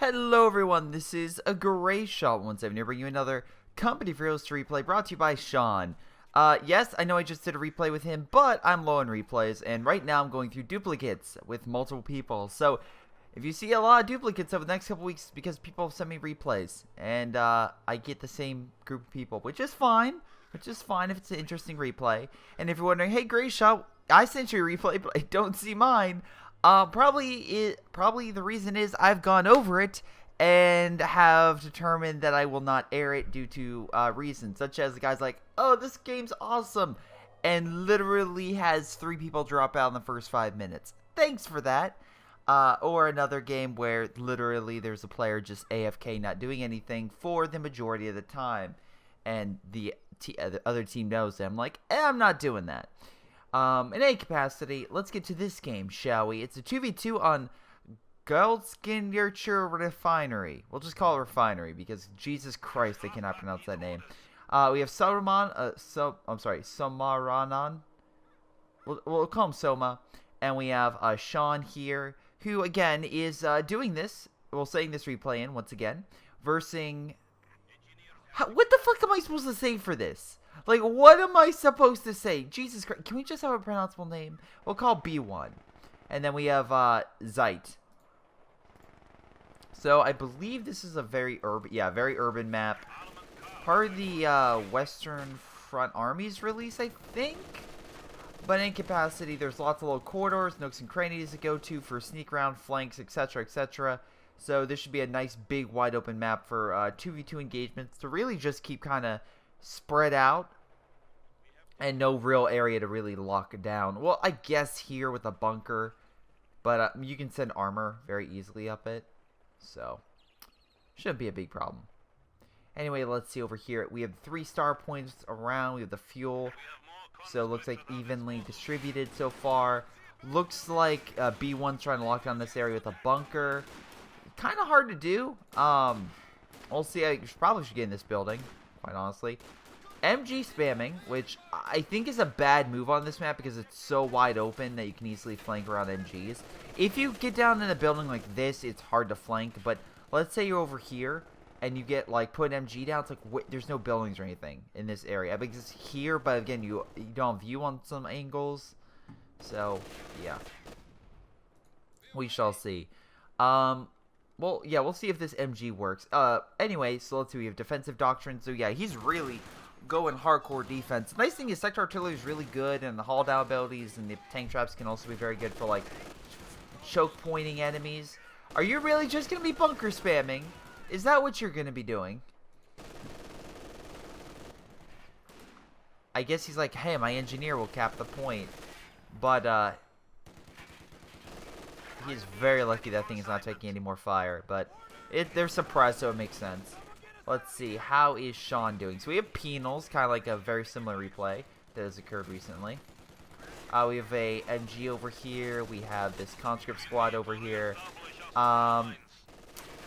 Hello everyone, this is a Greyshot 17 here, bringing you another Company for Heroes to replay brought to you by Sean. Yes, I know I just did a replay with him, but I'm low on replays, and right now I'm going through duplicates with multiple people. So, if you see a lot of duplicates over the next couple weeks, it's because people send me replays, and I get the same group of people, which is fine if it's an interesting replay. And if you're wondering, hey Greyshot, I sent you a replay, but I don't see mine. Probably the reason is I've gone over it and have determined that I will not air it due to reasons, such as the guy's like, oh, this game's awesome, and literally has 3 people drop out in the first 5 minutes. Thanks for that. Or another game where literally there's a player just AFK not doing anything for the majority of the time, and the other team knows them. Like, I'm not doing that. In any capacity, let's get to this game, shall we? It's a 2v2 on Gelsenkirchen Refinery. We'll just call it Refinery because Jesus Christ, I cannot pronounce that name. We have Somaranan. We'll call him Soma, and we have Sean here, who again is doing this. We'll saying this replay in once again, versing. What the fuck am I supposed to say for this? Like, what am I supposed to say? Jesus Christ. Can we just have a pronounceable name? We'll call B1. And then we have Zeit. So, I believe this is a very urban map. Part of the Western Front Army's release, I think. But in capacity, there's lots of little corridors, nooks and crannies to go to for sneak around, flanks, etc., etc. So, this should be a nice, big, wide open map for 2v2 engagements to really just keep kind of spread out and no real area to really lock it down. Well, I guess here with a bunker, but you can send armor very easily up it, so shouldn't be a big problem. Anyway, let's see over here. We have 3 star points around. We have the fuel, so it looks like evenly distributed so far. Looks like B1's trying to lock down this area with a bunker. Kind of hard to do. We'll see. I probably should get in this building, quite honestly. MG spamming, which I think is a bad move on this map because it's so wide open that you can easily flank around MGs. If you get down in a building like this, it's hard to flank, but let's say you're over here and you get, like, put an MG down, it's like, wait, there's no buildings or anything in this area. Because it's here, but again, you don't have view on some angles. So, yeah. We shall see. Well, yeah, we'll see if this MG works. Anyway, so let's see. We have defensive doctrine. So, yeah, he's really going hardcore defense. The nice thing is sector artillery is really good, and the haul down abilities and the tank traps can also be very good for, like, choke pointing enemies. Are you really just going to be bunker spamming? Is that what you're going to be doing? I guess he's like, hey, my engineer will cap the point. But, he's very lucky that thing is not taking any more fire, but they're surprised, so it makes sense. Let's see, how is Sean doing? So we have penals, kind of like a very similar replay that has occurred recently. We have a MG over here. We have this conscript squad over here.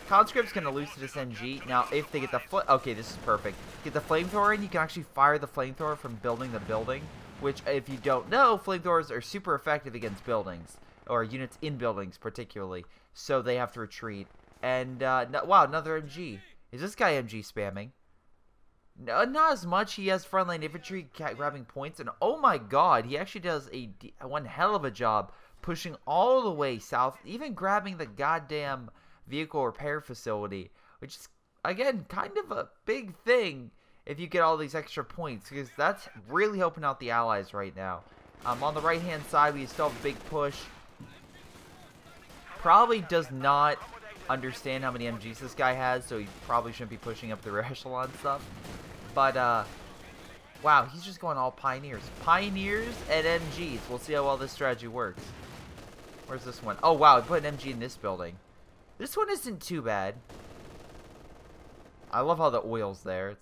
Conscript's gonna lose to this MG. Now, if they get the okay, this is perfect. Get the flamethrower in, you can actually fire the flamethrower from building to building, which, if you don't know, flamethrowers are super effective against buildings. Or units in buildings, particularly. So they have to retreat. And, no, wow, another MG. Is this guy MG spamming? No, not as much. He has frontline infantry grabbing points. And, oh my god, he actually does one hell of a job pushing all the way south. Even grabbing the goddamn vehicle repair facility. Which is, again, kind of a big thing if you get all these extra points. Because that's really helping out the allies right now. On the right-hand side, we still have a big push. Probably does not understand how many MGs this guy has, so he probably shouldn't be pushing up the echelon stuff. But, wow, he's just going all pioneers. Pioneers and MGs. We'll see how well this strategy works. Where's this one? Oh, wow, he put an MG in this building. This one isn't too bad. I love how the oil's there.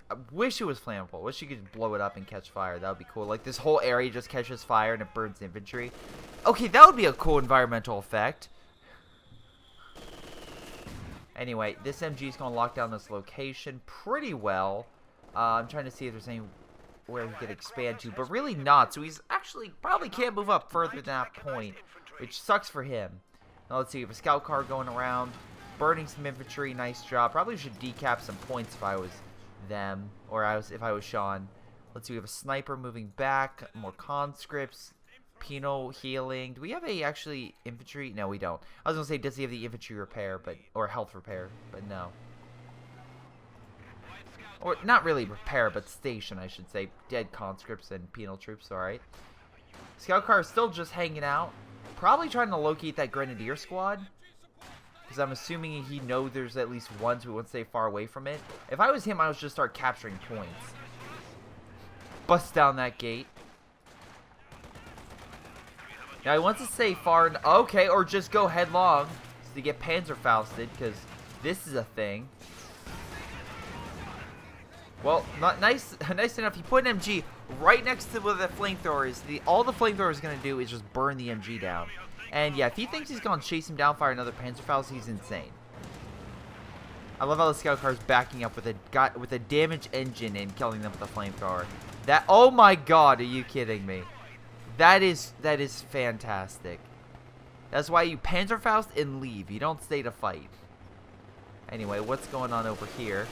I wish it was flammable. Wish you could blow it up and catch fire. That would be cool. Like, this whole area just catches fire and it burns infantry. Okay, that would be a cool environmental effect. Anyway, this MG is going to lock down this location pretty well. I'm trying to see if there's anywhere he could expand to, but really not. So he's actually probably can't move up further than that point, which sucks for him. Now let's see, we have a scout car going around, burning some infantry. Nice job. Probably should decap some points if I was them, or if I was Sean. Let's see, we have a sniper moving back, more conscripts, penal healing. Do we have actually infantry? No, we don't. I was gonna say, does he have the infantry repair, or health repair? But no. Or not really repair, but station, I should say. Dead conscripts and penal troops. All right. Scout car is still just hanging out. Probably trying to locate that grenadier squad. Because I'm assuming he knows there's at least one, so he won't stay far away from it. If I was him, I would just start capturing points. Bust down that gate. Now he wants to stay far. Okay, or just go headlong to get Panzerfausted, because this is a thing. Well, not nice enough. He put an MG right next to where the flamethrower is. All the flamethrower is going to do is just burn the MG down. And yeah, if he thinks he's going to chase him down, fire another Panzerfaust, he's insane. I love how the scout car is backing up with a damaged engine and killing them with a flamethrower. Oh my god, are you kidding me? That is fantastic. That's why you Panzerfaust and leave. You don't stay to fight. Anyway, what's going on over here?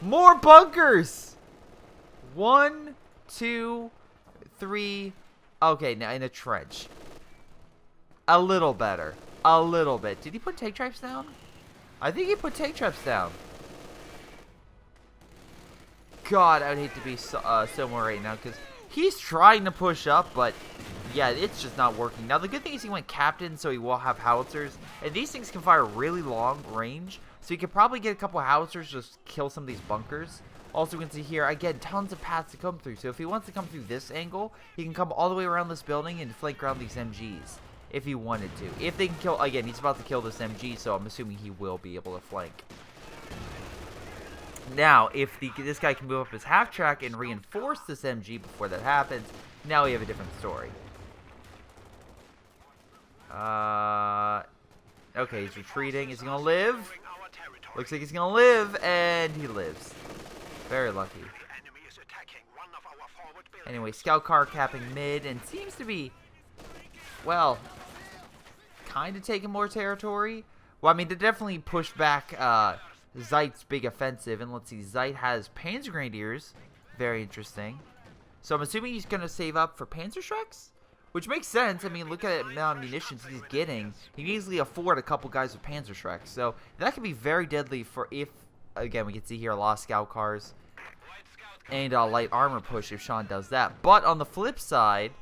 More bunkers! 1, 2, 3. Okay, now in a trench. A little better. A little bit. Did he put tank traps down? I think he put tank traps down. God, I would hate to be somewhere right now, because he's trying to push up, but yeah, it's just not working. Now, the good thing is he went captain, so he will have howitzers, and these things can fire really long range, so you could probably get a couple of howitzers, just kill some of these bunkers. Also, we can see here, again, tons of paths to come through, so if he wants to come through this angle, he can come all the way around this building and flank around these MGs, if he wanted to. If they can kill, again, he's about to kill this MG, so I'm assuming he will be able to flank. Now, if this guy can move up his half track and reinforce this MG before that happens, now we have a different story. Okay, he's retreating. Is he gonna live? Looks like he's gonna live, and he lives. Very lucky. Anyway, scout car capping mid, and seems to be, well, kind of taking more territory. Well, I mean, they definitely pushed back Zeit's big offensive, and let's see, Zeit has Panzer Grenadiers. Very interesting. So I'm assuming he's gonna save up for Panzerschrecks? Which makes sense. I mean, look at the amount of munitions he's getting. He can easily afford a couple guys with Panzerschrecks. So that could be very deadly for if, again, we can see here a lot of scout cars. And a light armor push if Sean does that. But on the flip side,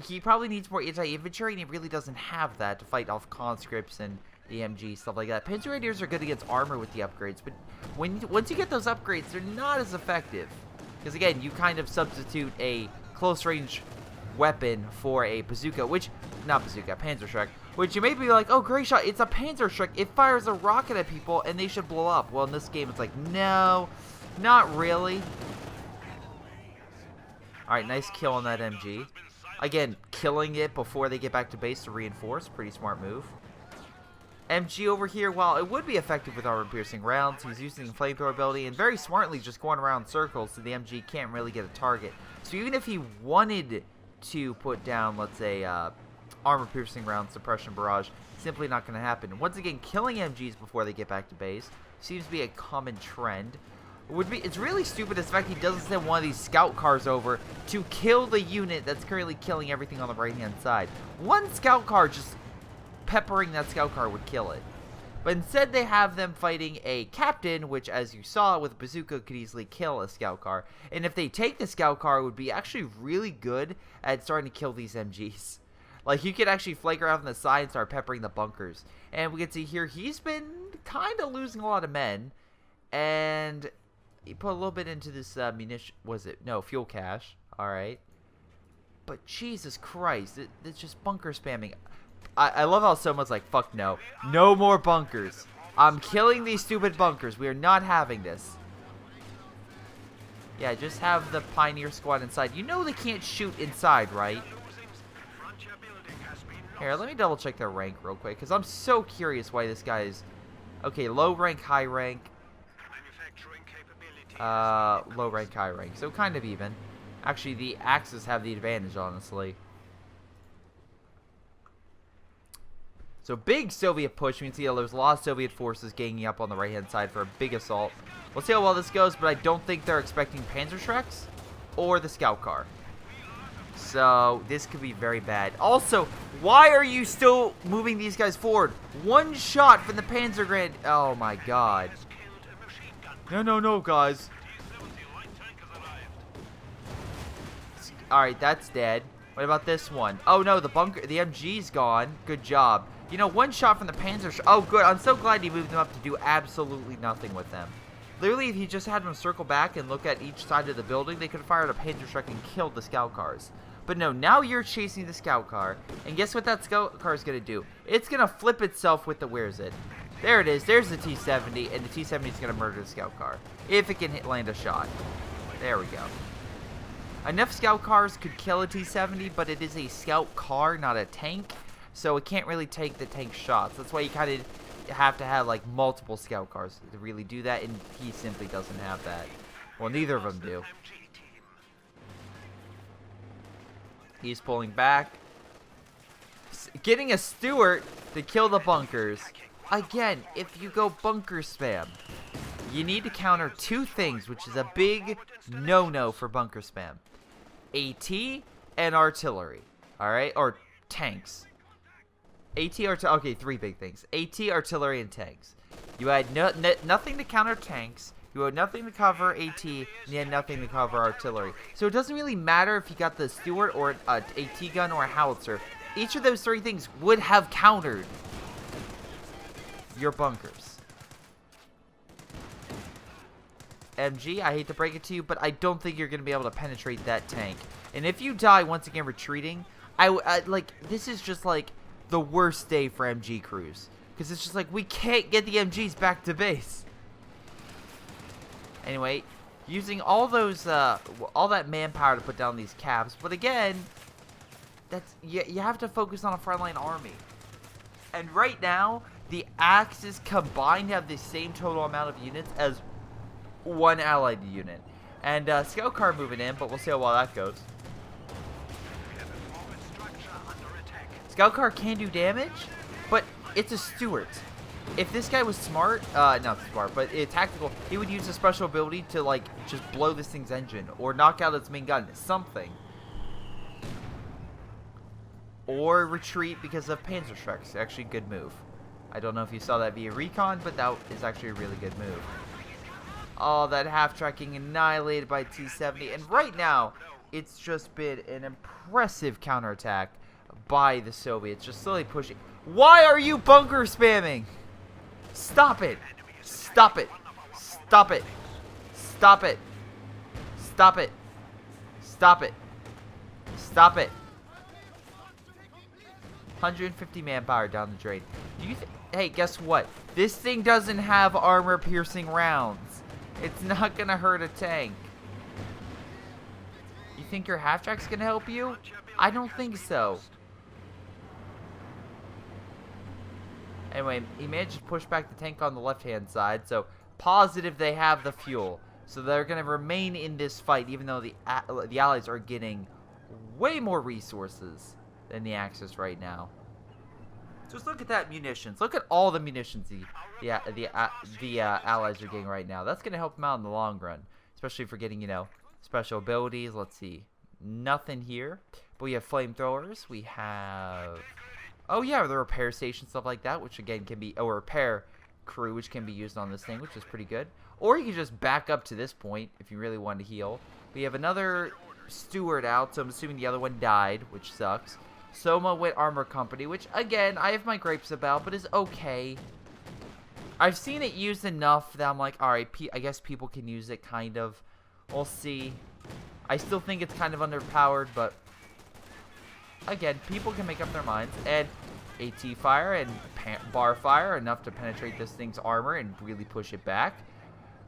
he probably needs more anti-infantry, and he really doesn't have that to fight off conscripts and EMG, stuff like that. Panzer Grenadiers are good against armor with the upgrades, but once you get those upgrades, they're not as effective. Because again, you kind of substitute a close-range weapon for a bazooka, Panzerschreck, which you may be like, oh, Greyshot, it's a Panzerschreck. It fires a rocket at people, and they should blow up. Well, in this game, it's like, no, not really. Alright, nice kill on that MG. Again, killing it before they get back to base to reinforce. Pretty smart move. MG over here, while it would be effective with armor-piercing rounds, he's using the flamethrower ability and very smartly just going around circles so the MG can't really get a target. So even if he wanted to put down, let's say, armor-piercing round suppression barrage, simply not going to happen. Once again, killing MGs before they get back to base seems to be a common trend. It's really stupid the fact he doesn't send one of these scout cars over to kill the unit that's currently killing everything on the right-hand side. One scout car just peppering that scout car would kill it. But instead they have them fighting a captain, which, as you saw with a bazooka, could easily kill a scout car. And if they take the scout car, it would be actually really good at starting to kill these MGs. Like, you could actually flank around from the side and start peppering the bunkers. And we can see here, he's been kind of losing a lot of men. And he put a little bit into this fuel cache. Alright. But Jesus Christ, it's just bunker spamming. I love how someone's like, fuck no. No more bunkers. I'm killing these stupid bunkers. We are not having this. Yeah, just have the Pioneer Squad inside. You know they can't shoot inside, right? Here, let me double check their rank real quick, because I'm so curious why this guy is... Okay, low rank, high rank. Low rank, high rank. So kind of even. Actually, the Axis have the advantage, honestly. So big Soviet push. We can see there's a lot of Soviet forces ganging up on the right-hand side for a big assault. We'll see how well this goes, but I don't think they're expecting Panzerschrecks or the scout car. So this could be very bad. Also, why are you still moving these guys forward? One shot from the Panzer Grand. Oh my god. No, guys. Alright, that's dead. What about this one? Oh no, the MG's gone. Good job. You know, one shot from the Panzer. Oh good, I'm so glad he moved them up to do absolutely nothing with them. Literally, if he just had them circle back and look at each side of the building, they could have fired a Panzerschreck and killed the scout cars. But no, now you're chasing the scout car, and guess what that scout car is going to do? It's going to flip itself with the where's it? There it is. There's the T-70, and the T-70 is going to murder the scout car. If it can land a shot. There we go. Enough scout cars could kill a T-70, but it is a scout car, not a tank, so it can't really take the tank shots. That's why you kind of have to have like multiple scout cars to really do that, and he simply doesn't have that. Well, neither of them do. He's pulling back, getting a Stuart to kill the bunkers. Again, if you go bunker spam, you need to counter two things, which is a big no-no for bunker spam: AT and artillery. All right, or tanks. Okay, three big things: AT, artillery, and tanks. You had nothing to counter tanks, you had nothing to cover AT, and you had nothing to cover artillery. So it doesn't really matter if you got the Stuart or an AT gun or a howitzer. Each of those three things would have countered your bunkers. MG, I hate to break it to you, but I don't think you're going to be able to penetrate that tank. And if you die once again retreating, like, this is just like the worst day for MG crews, because it's just like we can't get the MGs back to base. Anyway, using all those all that manpower to put down these caps, but again, that's you have to focus on a frontline army. And right now, the Axis combined have the same total amount of units as one allied unit. And scout car moving in, but we'll see how well that goes. Scout car can do damage, but it's a Stuart. If this guy was smart, not smart, but tactical, he would use a special ability to, like, just blow this thing's engine or knock out its main gun, something. Or retreat because of Panzerschrecks. Actually, good move. I don't know if you saw that via recon, but that is actually a really good move. Oh, that half-track getting annihilated by T-70, and right now, it's just been an impressive counterattack by the Soviets, just slowly pushing. Why are you bunker spamming? Stop it! Stop it! Stop it! Stop it! Stop it! Stop it! Stop it! 150 manpower down the drain. Do you hey, guess what? This thing doesn't have armor-piercing rounds. It's not gonna hurt a tank. You think your half-track's gonna help you? I don't think so. Anyway, he managed to push back the tank on the left-hand side, so positive they have the fuel. So they're going to remain in this fight, even though the Allies are getting way more resources than the Axis right now. Just look at that munitions. Look at all the munitions the Allies are getting right now. That's going to help them out in the long run, especially for getting, you know, special abilities. Let's see. Nothing here. But we have flamethrowers. We have... Oh yeah, the repair station, stuff like that, which again can be a repair crew, which can be used on this thing, which is pretty good. Or you can just back up to this point if you really want to heal. We have another Stuart out, so I'm assuming the other one died, which sucks. Soma went armor company, which again I have my gripes about, but is okay. I've seen it used enough that I'm like, all right, I guess people can use it, kind of. We'll see. I still think it's kind of underpowered, but again, people can make up their minds. And AT fire and bar fire are enough to penetrate this thing's armor and really push it back.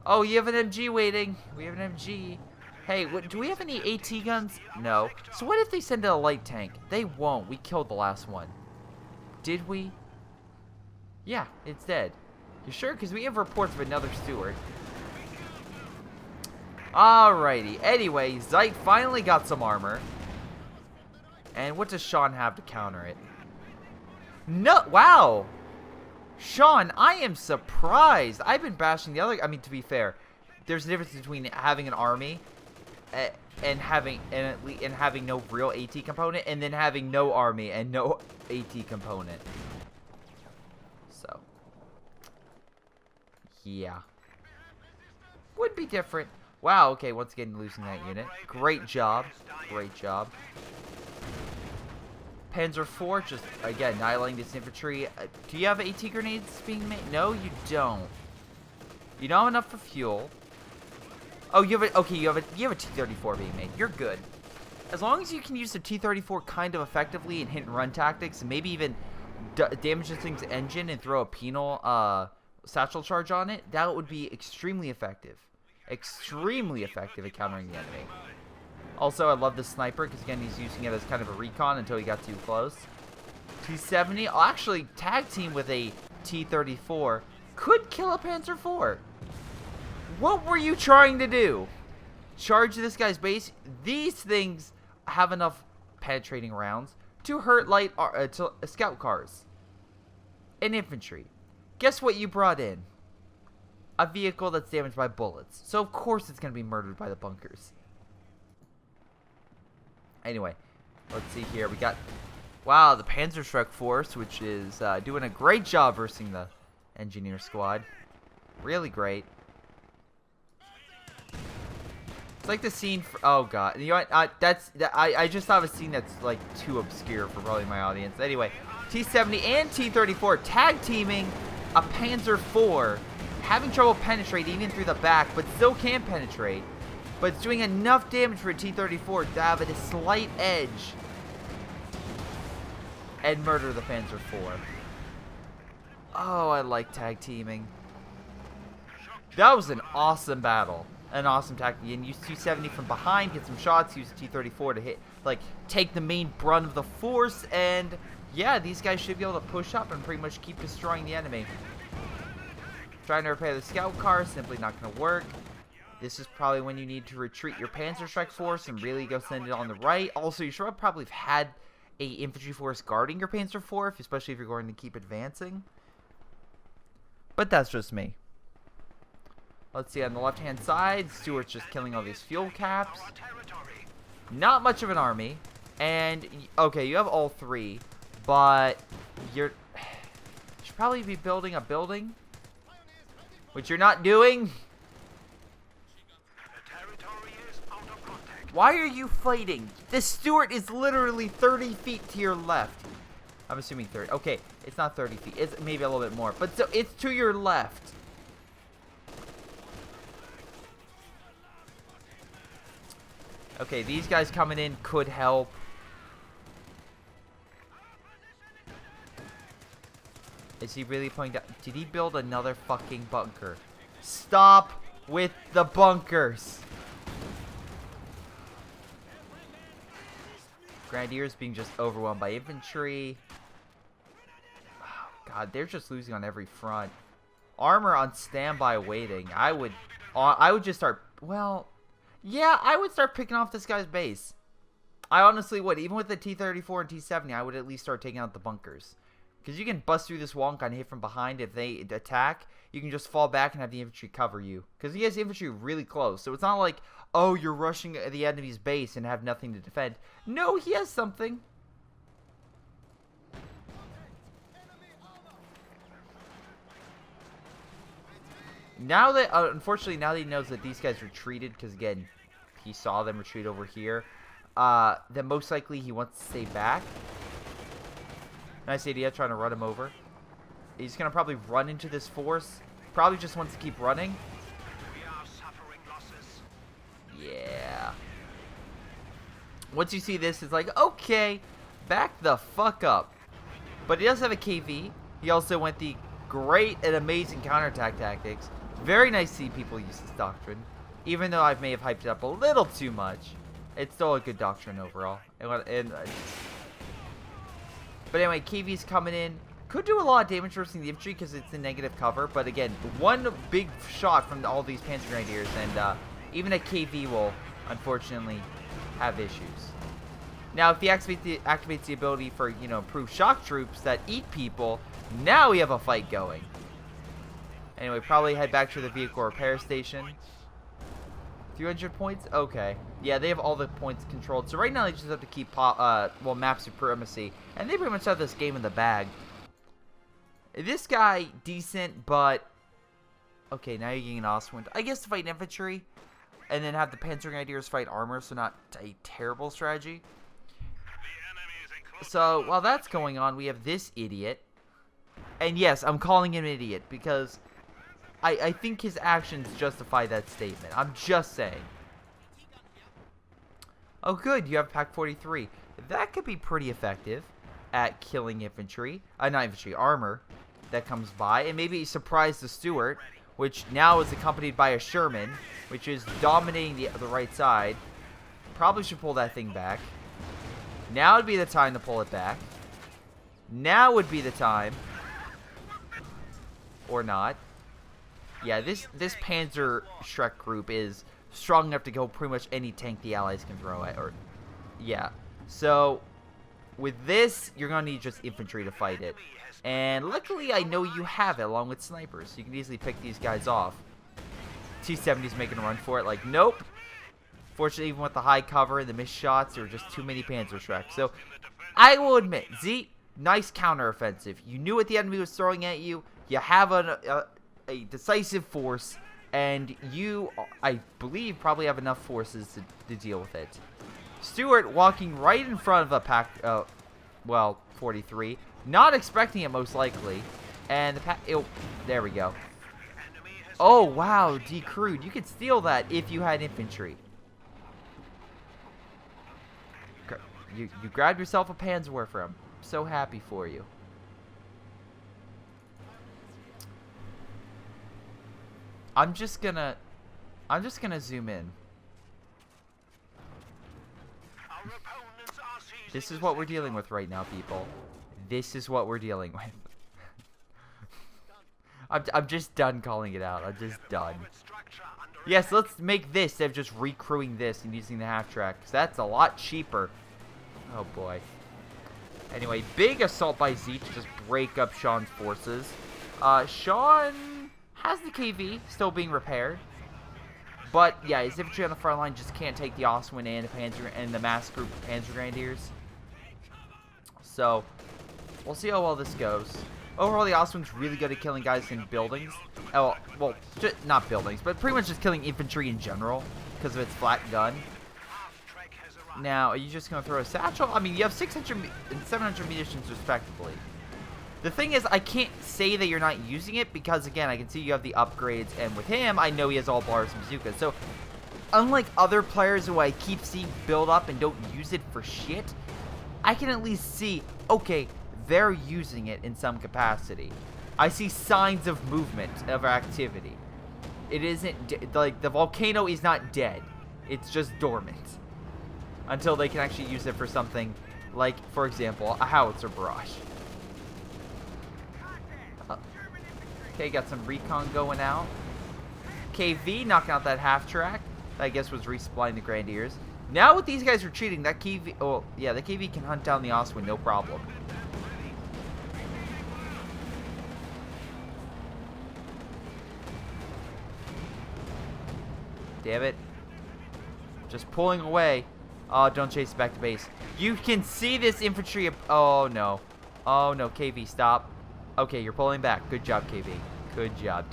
Oh, you have an MG waiting. We have an MG. Hey, do we have any AT guns? No. So what if they send a light tank? They won't. We killed the last one. Did we? Yeah, it's dead. You sure? Because we have reports of another Stuart. Alrighty. Anyway, Zeit finally got some armor. And what does Sean have to counter it? No, wow. Sean, I am surprised. I've been bashing the other. I mean, to be fair, there's a difference between having an army and having no real AT component, and then having no army and no AT component. So, yeah, would be different. Wow. Okay. Once again, losing that unit. Great job. Great job. Panzer IV, just, again, annihilating this infantry. Do you have AT grenades being made? No, you don't. You don't have enough for fuel. Oh, you have a, okay, you have a T-34 being made. You're good. As long as you can use the T-34 kind of effectively in hit-and-run tactics, and maybe even damage this thing's engine and throw a penal satchel charge on it, that would be extremely effective. Extremely effective at countering the enemy. Also, I love the sniper, because again, he's using it as kind of a recon until he got too close. T-70, I'll actually tag team with a T-34. Could kill a Panzer IV. What were you trying to do? Charge this guy's base? These things have enough penetrating rounds to hurt light scout cars and infantry. Guess what you brought in? A vehicle that's damaged by bullets. So, of course, it's going to be murdered by the bunkers. Anyway, let's see here. We got, wow, the Panzerschreck Force, which is doing a great job versus the Engineer Squad. Really great. It's like the scene for, oh god, you know what? I just thought of a scene that's like too obscure for probably my audience. Anyway, T-70 and T-34 tag teaming a Panzer IV, having trouble penetrating even through the back, but still can penetrate. But it's doing enough damage for a T-34 to have a slight edge and murder the Panzer IV. Oh, I like tag teaming. That was an awesome battle. An awesome tactic. And use T-70 from behind, get some shots, use T-34 to hit, like, take the main brunt of the force, and yeah, these guys should be able to push up and pretty much keep destroying the enemy. Trying to repair the scout car, simply not going to work. This is probably when you need to retreat your Panzerschreck force and really go send it on the right. Also, you should probably have had a infantry force guarding your Panzer IV, especially if you're going to keep advancing. But that's just me. Let's see, on the left-hand side, Stuart's just killing all these fuel caps. Not much of an army. And, okay, you have all three, but you should probably be building a building, which you're not doing. Why are you fighting? The Stuart is literally 30 feet to your left. I'm assuming 30. Okay, it's not 30 feet. It's maybe a little bit more. But so it's to your left. Okay, these guys coming in could help. Is he really putting down? Did he build another fucking bunker? Stop with the bunkers. Grenadiers being just overwhelmed by infantry. Oh, God, they're just losing on every front. Armor on standby waiting. I would just start, well, yeah, I would start picking off this guy's base. I honestly would. Even with the T-34 and T-70, I would at least start taking out the bunkers. Because you can bust through this wall and kind of hit from behind. If they attack, you can just fall back and have the infantry cover you. Because he has infantry really close. So it's not like, oh, you're rushing the enemy's base and have nothing to defend. No, he has something. Now that, unfortunately, now that he knows that these guys retreated, because again, he saw them retreat over here, then most likely he wants to stay back. Nice idea, trying to run him over. He's going to probably run into this force. Probably just wants to keep running. Yeah. Once you see this, it's like, okay, back the fuck up. But he does have a KV. He also went the great and amazing counterattack tactics. Very nice to see people use this doctrine. Even though I may have hyped it up a little too much, it's still a good doctrine overall. But anyway, KV's coming in. Could do a lot of damage versus the infantry because it's in negative cover. But again, one big shot from all these Panzer Grenadiers, and even a KV will, unfortunately, have issues. Now, if he activates the ability for, you know, improved shock troops that eat people, now we have a fight going. Anyway, probably head back to the vehicle repair station. 300 points? Okay. Yeah, they have all the points controlled. So right now they just have to keep map supremacy. And they pretty much have this game in the bag. This guy, decent, but... Okay, now you're getting an Ostwind. I guess to fight infantry. And then have the Panzer Grenadiers fight armor, so not a terrible strategy. So, while that's going on, we have this idiot. And yes, I'm calling him an idiot, because... I think his actions justify that statement. I'm just saying. Oh, good. You have Pack 43. That could be pretty effective at killing infantry. Not infantry, armor that comes by. And maybe surprise the Stuart, which now is accompanied by a Sherman, which is dominating the right side. Probably should pull that thing back. Now would be the time to pull it back. Now would be the time. Or not. Yeah, this Panzer Shrek group is strong enough to go pretty much any tank the Allies can throw at. Or, yeah. So, with this, you're going to need just infantry to fight it. And luckily, I know you have it along with snipers. So you can easily pick these guys off. T-70's making a run for it. Like, nope. Fortunately, even with the high cover and the missed shots, there were just too many Panzer Shreks. So, I will admit, Z, nice counteroffensive. You knew what the enemy was throwing at you. You have a decisive force, and you, I believe, probably have enough forces to deal with it. Stuart walking right in front of a pack, 43, not expecting it most likely, and the pack, there we go. Oh, wow, decrewed. You could steal that if you had infantry. You grabbed yourself a Panzerwerfer. I'm so happy for you. I'm just gonna zoom in. This is what we're dealing with right now, people. This is what we're dealing with. I'm just done calling it out. I'm just done. Yes, let's make this instead of just recrewing this and using the half-track, because that's a lot cheaper. Oh, boy. Anyway, big assault by Z to just break up Sean's forces. Sean has the KV still being repaired. But, yeah, his infantry on the front line just can't take the Ostwind and the mass group of Panzer Grenadiers. So, we'll see how well this goes. Overall, the Ostwind's really good at killing guys in buildings. Oh, well, not buildings, but pretty much just killing infantry in general because of its flat gun. Now, are you just going to throw a satchel? I mean, you have 600 and 700 munitions respectively. The thing is, I can't say that you're not using it because, again, I can see you have the upgrades, and with him, I know he has all bars and bazookas. So, unlike other players who I keep seeing build up and don't use it for shit, I can at least see, okay, they're using it in some capacity. I see signs of movement, of activity. It isn't, like, the volcano is not dead. It's just dormant. Until they can actually use it for something like, for example, a howitzer barrage. Okay, got some recon going out. KV knocking out that half-track. That, I guess, was resupplying the Grenadiers. Now with these guys retreating, that KV... Oh, yeah, the KV can hunt down the Ostwind, no problem. Damn it. Just pulling away. Oh, don't chase it back to base. You can see this infantry... Oh, no. Oh, no, KV, stop. Okay, you're pulling back. Good job, KV. Good job.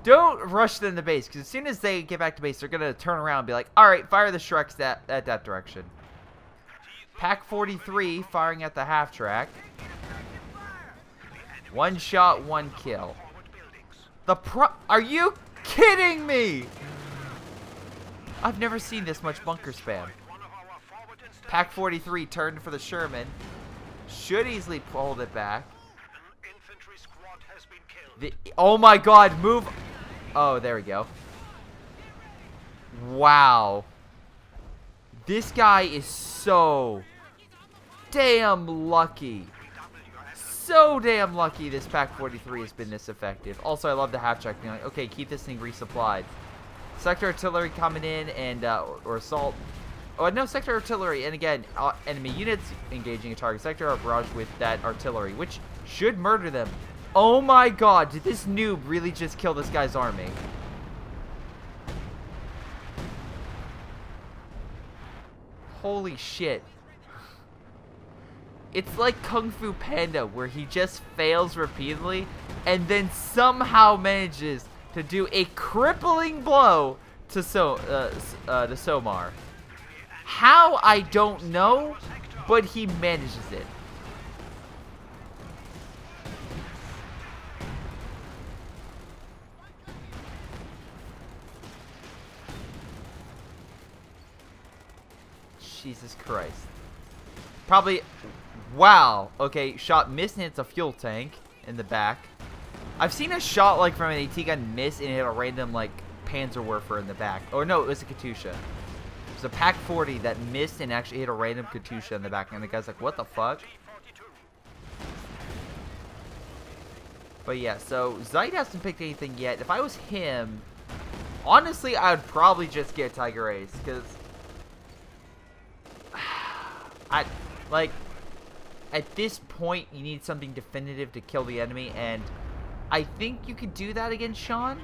Don't rush them to base, because as soon as they get back to base, they're going to turn around and be like, alright, fire the Shreks that direction. Pack 43 firing at the half-track. One shot, one kill. Are you kidding me? I've never seen this much bunker spam. Pack 43 turned for the Sherman. Should easily pull it back. Oh my god, move. Oh, there we go. Wow. This guy is so damn lucky. So damn lucky this Pack 43 has been this effective. Also, I love the half-track being like, okay, keep this thing resupplied. Sector artillery coming in and, or assault. Oh, no, sector artillery. And again, enemy units engaging a target sector are barraged with that artillery, which should murder them. Oh my god, did this noob really just kill this guy's army? Holy shit. It's like Kung Fu Panda, where he just fails repeatedly and then somehow manages to do a crippling blow to Somar. How, I don't know, but he manages it. Jesus Christ. Probably, wow. Okay, shot missed and hits a fuel tank in the back. I've seen a shot like from an AT gun miss and hit a random like Panzerwerfer in the back. Or no, it was a Katusha. It was a Pack 40 that missed and actually hit a random Katusha in the back. And the guy's like, what the fuck? But yeah, so Zeit hasn't picked anything yet. If I was him, honestly, I would probably just get Tiger Ace. Because at this point, you need something definitive to kill the enemy, and I think you could do that against Sean.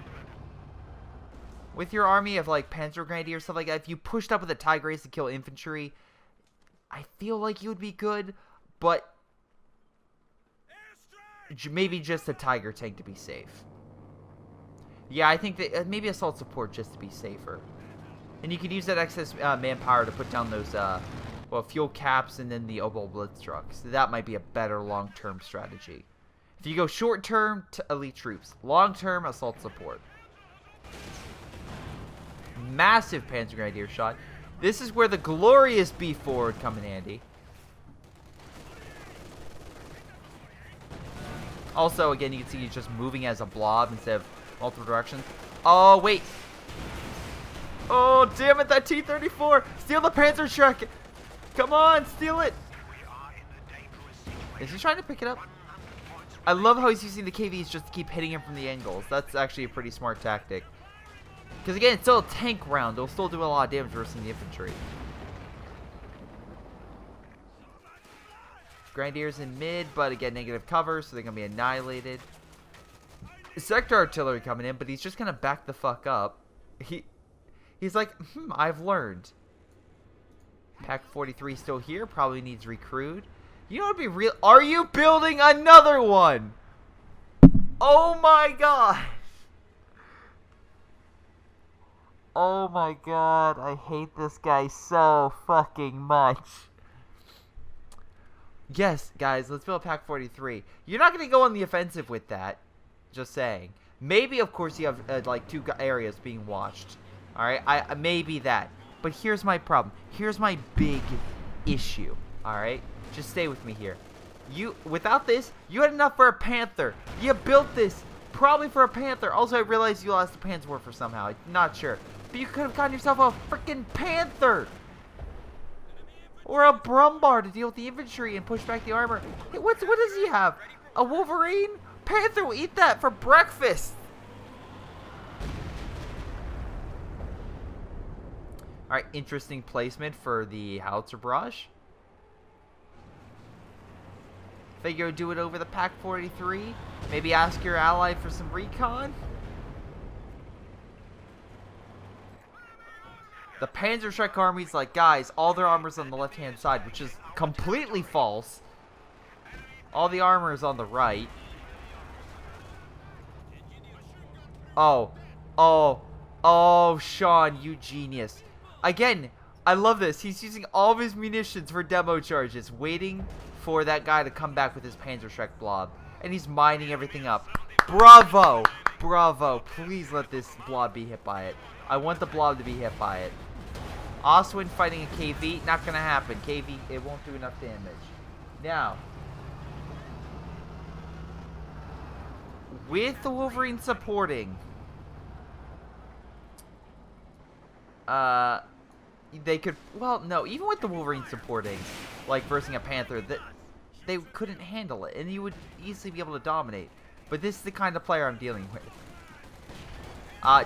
With your army of, like, Panzer Grenadier or stuff like that, if you pushed up with a Tiger Ace to kill infantry, I feel like you would be good, but maybe just a Tiger tank to be safe. Yeah, I think that maybe assault support just to be safer. And you could use that excess manpower to put down those, well, fuel caps and then the Obel Blitz trucks. That might be a better long-term strategy. If you go short-term, to elite troops. Long-term, assault support. Massive Panzer Grenadier shot. This is where the glorious B4 would come in handy. Also, again, you can see he's just moving as a blob instead of multiple directions. Oh, wait. Oh, damn it, that T-34. Steal the Panzer Shrek. Come on, steal it! Is he trying to pick it up? I love how he's using the KVs just to keep hitting him from the angles. That's actually a pretty smart tactic. Because again, it's still a tank round. It'll still do a lot of damage versus the infantry. Grenadiers in mid, but again, negative cover, so they're going to be annihilated. Sector artillery coming in, but he's just going to back the fuck up. He's like, I've learned. Pack 43 still here. Probably needs recruit. You know what would be real? Are you building another one? Oh my god. Oh my god. I hate this guy so fucking much. Yes, guys. Let's build Pack 43. You're not going to go on the offensive with that. Just saying. Maybe, of course, you have like 2 areas being watched. Alright? Maybe that. But here's my problem. Here's my big issue. Alright? Just stay with me here. Without this, you had enough for a Panther. You built this probably for a Panther. Also, I realized you lost the Panzerwerfer somehow. I'm not sure. But you could have gotten yourself a freaking Panther. Or a Brumbar to deal with the infantry and push back the armor. Hey, what does he have? A Wolverine? Panther will eat that for breakfast. Alright, interesting placement for the howitzer barrage. Figure do it over the Pack 43. Maybe ask your ally for some recon. The Panzer Shrek army's like, guys, all their armor's on the left-hand side, which is completely false. All the armor is on the right. Oh, Sean, you genius. Again, I love this. He's using all of his munitions for demo charges, waiting for that guy to come back with his Panzer Shrek blob. And he's mining everything up. Bravo! Bravo. Please let this blob be hit by it. I want the blob to be hit by it. Oswin fighting a KV. Not going to happen. KV, it won't do enough damage. Now, with the Wolverine supporting, they could, well, no, even with the Wolverine supporting, like versing a Panther, they couldn't handle it, and you would easily be able to dominate. But this is the kind of player I'm dealing with.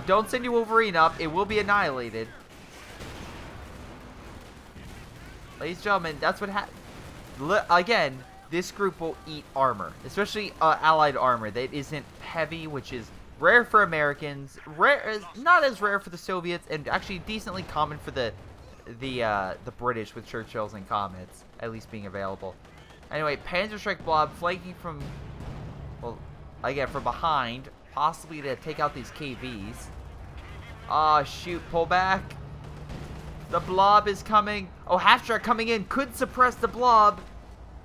Don't send your Wolverine up. It will be annihilated. Ladies and gentlemen, that's what happens. Again, this group will eat armor, especially allied armor that isn't heavy, which is rare for Americans, not as rare for the Soviets, and actually decently common for the British with Churchills and Comets at least being available. Anyway, Panzer Strike Blob flanking from, well, again from behind, possibly to take out these KVs. Ah, shoot, pull back. The Blob is coming. Oh, Half-Strike coming in could suppress the Blob.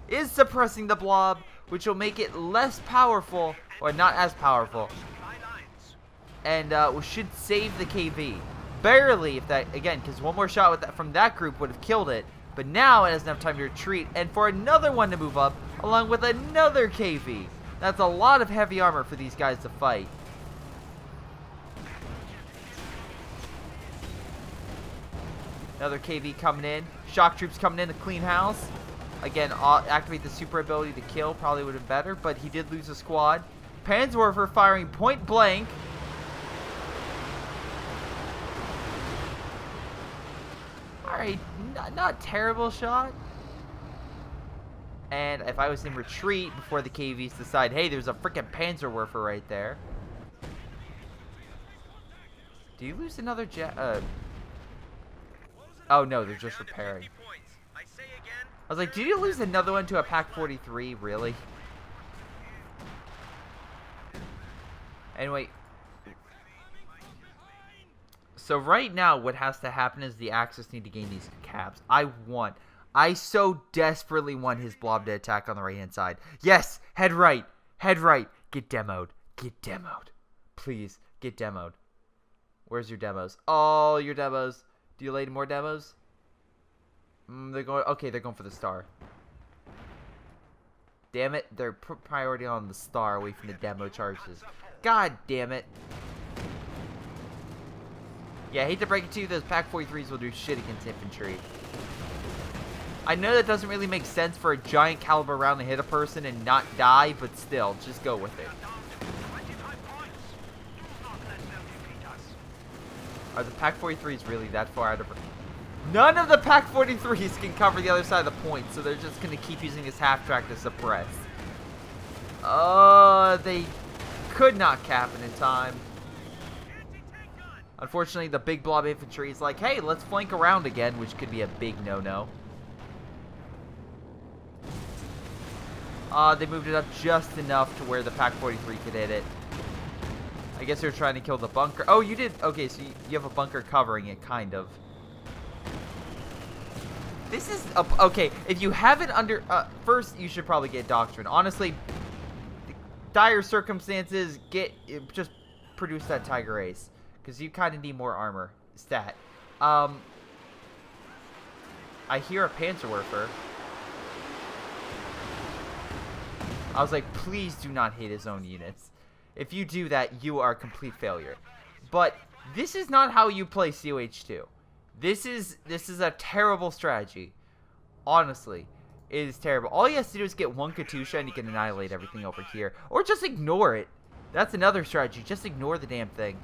Is suppressing the Blob, which will make it less powerful, or not as powerful. And should save the KV. Barely, if that, again, because one more shot with that from that group would have killed it. But now it has enough time to retreat, and for another one to move up, along with another KV. That's a lot of heavy armor for these guys to fight. Another KV coming in. Shock troops coming in to clean house. Again, activate the super ability to kill. Probably would have been better, but he did lose a squad. Panzerwerfer firing point blank. Alright, not terrible shot. And if I was in retreat before the KVs decide, hey, there's a freaking Panzerwerfer right there. Do you lose another jet? Oh no, they're just repairing. I was like, did you lose another one to a Pak-43? Really? Anyway. So right now, what has to happen is the Axis need to gain these caps. I so desperately want his Blob to attack on the right-hand side. Yes! Head right! Head right! Get demoed. Get demoed. Please, get demoed. Where's your demos? Oh, your demos. Do you lay more demos? They're going. Okay, they're going for the star. Damn it! They're put priority on the star away from the demo charges. God damn it! Yeah, I hate to break it to you, those Pak-43s will do shit against infantry. I know that doesn't really make sense for a giant caliber round to hit a person and not die, but still, just go with it. Are the Pak-43s really that far out of... None of the Pak-43s can cover the other side of the point, so they're just going to keep using this half-track to suppress. They could not cap it in time. Unfortunately, the big Blob infantry is like, hey, let's flank around again, which could be a big no-no. They moved it up just enough to where the Pak-43 could hit it. I guess they're trying to kill the bunker. Oh, you did. Okay, so you have a bunker covering it, kind of. This is okay. If you have it under, first you should probably get Doctrine. Honestly, dire circumstances, just produce that Tiger Ace because you kind of need more armor. Stat. I hear a Panzerwerfer. I was like, please do not hit his own units. If you do that, you are a complete failure. But this is not how you play COH2. This is a terrible strategy. Honestly, it is terrible. All he has to do is get one Katusha and he can annihilate everything over here. Or just ignore it. That's another strategy. Just ignore the damn thing.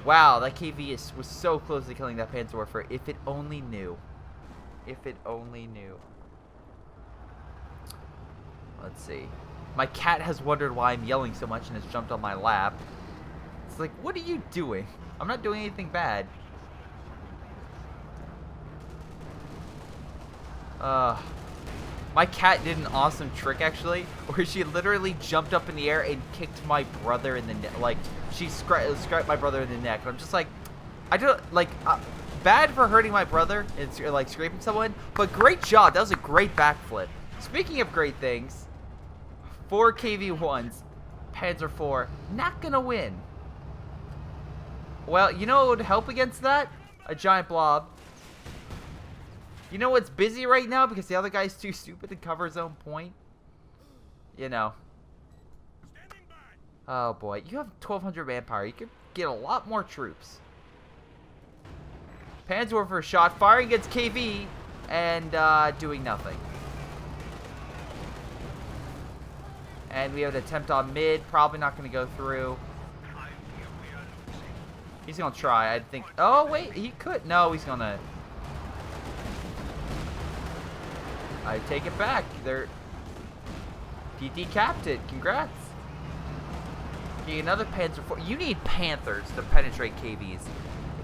Wow, that KV was so close to killing that Panzerwerfer. If it only knew. If it only knew. Let's see. My cat has wondered why I'm yelling so much and has jumped on my lap. It's like, what are you doing? I'm not doing anything bad. My cat did an awesome trick, actually, where she literally jumped up in the air and kicked my brother in the neck. Like, she scraped my brother in the neck. And I'm just like, I don't, like, bad for hurting my brother and, like, scraping someone, but great job. That was a great backflip. Speaking of great things, 4 KV-1s, Panzer IV, not gonna win. Well, you know what would help against that? A giant blob. You know what's busy right now because the other guy's too stupid to cover his own point? You know. Oh boy, you have 1,200 manpower. You could get a lot more troops. Panzerwerfer shot, firing against KV, and doing nothing. And we have an attempt on mid, probably not going to go through. He's going to try, I think. Oh, wait, he could. No, he's going to. I take it back. He decapped it. Congrats. Okay, another Panzer IV. You need Panthers to penetrate KVs.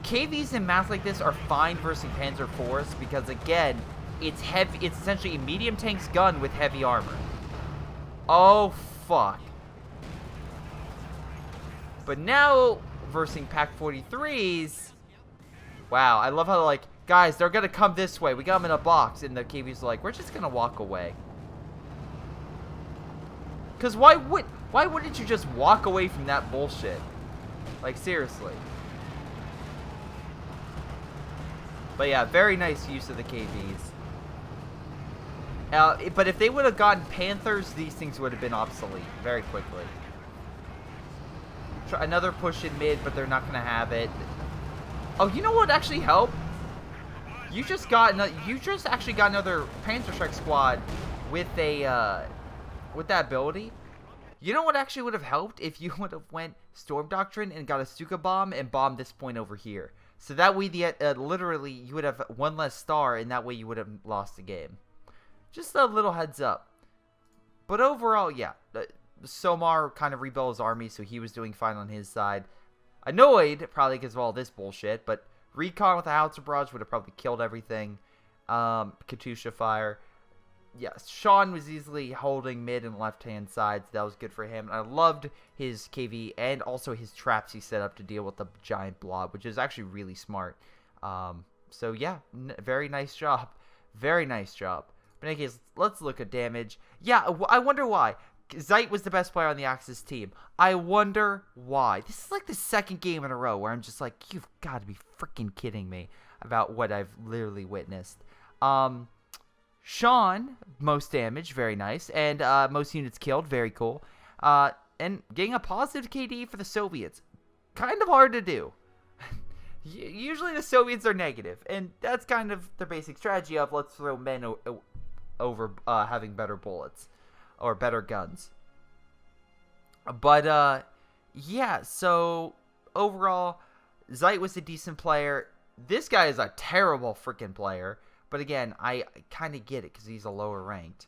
KVs in maps like this are fine versus Panzer IVs because, again, it's heavy. It's essentially a medium tank's gun with heavy armor. Oh, fuck. But now, versus Pack 43s, wow, I love how, like, guys, they're gonna come this way. We got them in a box, and the KVs are like, we're just gonna walk away. Because why wouldn't you just walk away from that bullshit? Like, seriously. But yeah, very nice use of the KVs. But if they would have gotten Panthers, these things would have been obsolete very quickly. Another push in mid, but they're not going to have it. Oh, you know what actually helped? You just actually got another Panzer Strike squad with a with that ability. You know what actually would have helped if you would have went Storm Doctrine and got a Stuka bomb and bombed this point over here. So that way, literally, you would have one less star, and that way you would have lost the game. Just a little heads up. But overall, yeah. Somar kind of rebuilt his army, so he was doing fine on his side. Annoyed, probably because of all this bullshit, but Recon with a howitzer barrage would have probably killed everything. Katusha fire. Yes, Sean was easily holding mid and left-hand sides. That was good for him. I loved his KV and also his traps he set up to deal with the giant blob, which is actually really smart. So, yeah, very nice job. Very nice job. But in any case, let's look at damage. Yeah, I wonder why. Zeit was the best player on the Axis team. I wonder why. This is like the second game in a row where I'm just like, you've got to be freaking kidding me about what I've literally witnessed. Sean, most damage, very nice. And most units killed, very cool. And getting a positive KD for the Soviets, kind of hard to do. Usually the Soviets are negative, and that's kind of their basic strategy of let's throw men over having better bullets. Or better guns. But, yeah, so overall, Zeit was a decent player. This guy is a terrible freaking player. But again, I kind of get it because he's a lower ranked.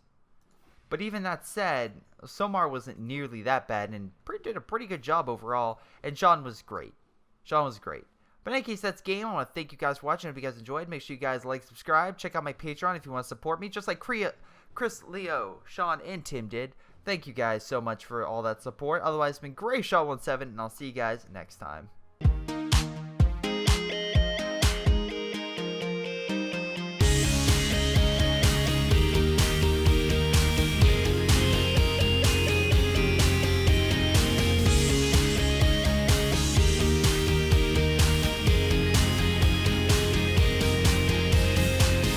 But even that said, Somar wasn't nearly that bad and did a pretty good job overall. And Sean was great. Sean was great. But in any case, that's game. I want to thank you guys for watching. If you guys enjoyed, make sure you guys like, subscribe. Check out my Patreon if you want to support me. Just like Chris, Leo, Sean, and Tim did. Thank you guys so much for all that support. Otherwise, it's been Greyshot17, and I'll see you guys next time.